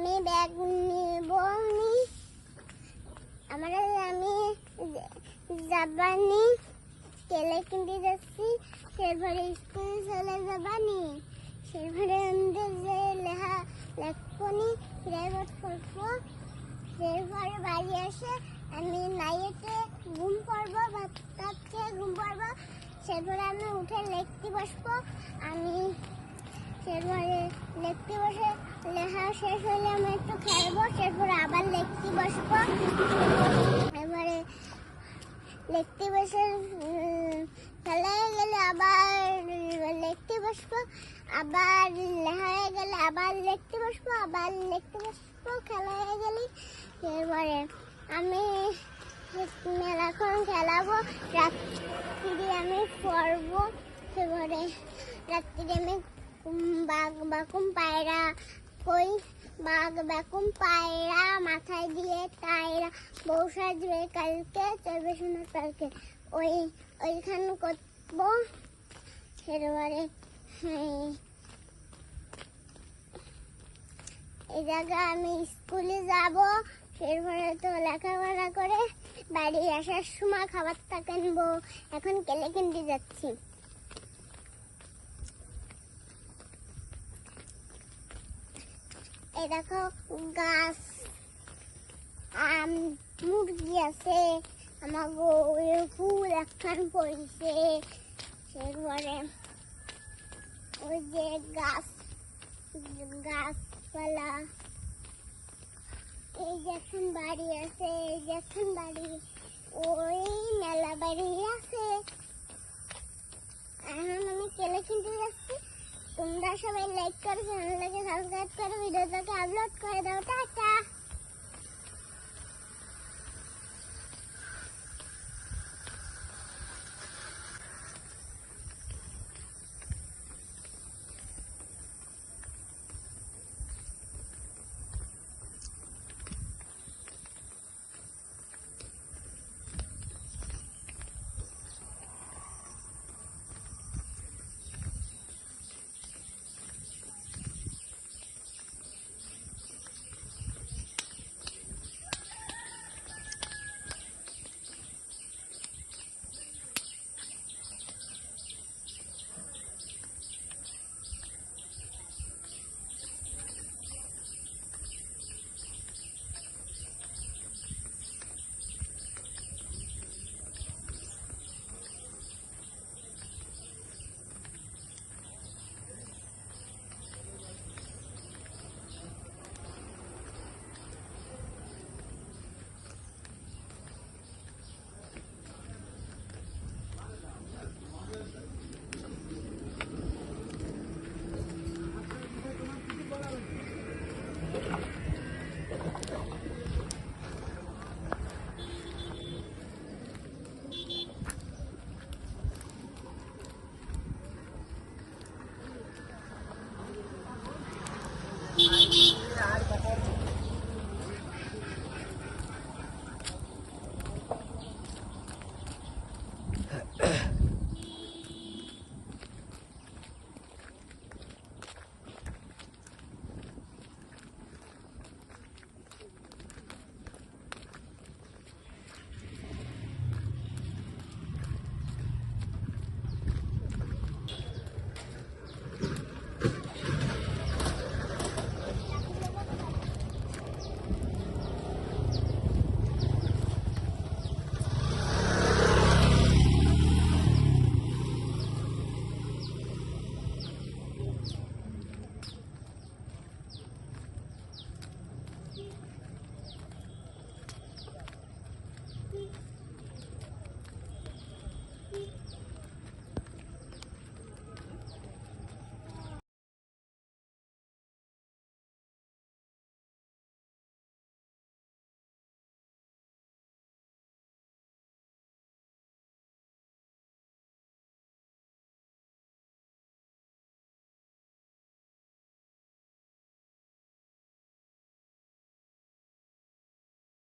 আমি ব্যাগ নিব নি আমি যাবানি কেলে কিনতে যাচ্ছি সেরপরে স্কুল চলে যাবানি সেরপরে যে লেখা লেখনি প্রাইভেট করবো সেরপরে বাড়ি এসে আমি নাইটে ঘুম পড়বো ভাত খেয়ে ঘুম পড়বো সেরপরে আমি উঠে লিখতে বসবো আমি সেরপরে লিখতে বসে লেখা শেষ হলে আমি একটু খেলবো সেরপরে আবার লিখতে বসবো এবারে লিখতে বসে খেলা হয়ে গেলে আবার লিখতে বসবো আবার লেখা হয়ে গেলে আবার লিখতে বসবো আবার লিখতে বসবো খেলা হয়ে গেলে এরপরে আমি মেলাক্ষণ খেলাবো রাত্রি আমি পড়বো সেবারে রাত্রি আমি বাঘ বাকুম পায়রা কই বাঘ বাকুম পায়রা মাথায় দিয়ে টায়রা বউ সাজবে কালকে চলবে শোনা কালকে ওইখানে করবো সেবারে এই জায়গায় আমি স্কুলে যাব সেরপরে তো লেখাপড়া করে বাড়ি আসার সময় খাবারটা কিনবো এখন কেলে কিনতে যাচ্ছি এই দেখো গাছ মুরগি আছে আমার ফুল একখান পড়েছে সেরপরে ওই যে গাছপালা এই যে এখন বাড়ি আছে এই যে এখন বাড়ি ওই মেলা বাড়ি আছে এখন আমি কেলে কিনতে যাচ্ছি তোমরা সবাই লাইক করো চ্যানেলটাকে সাবস্ক্রাইব করো ভিডিওটাকে আপলোড করে দাও টাটা।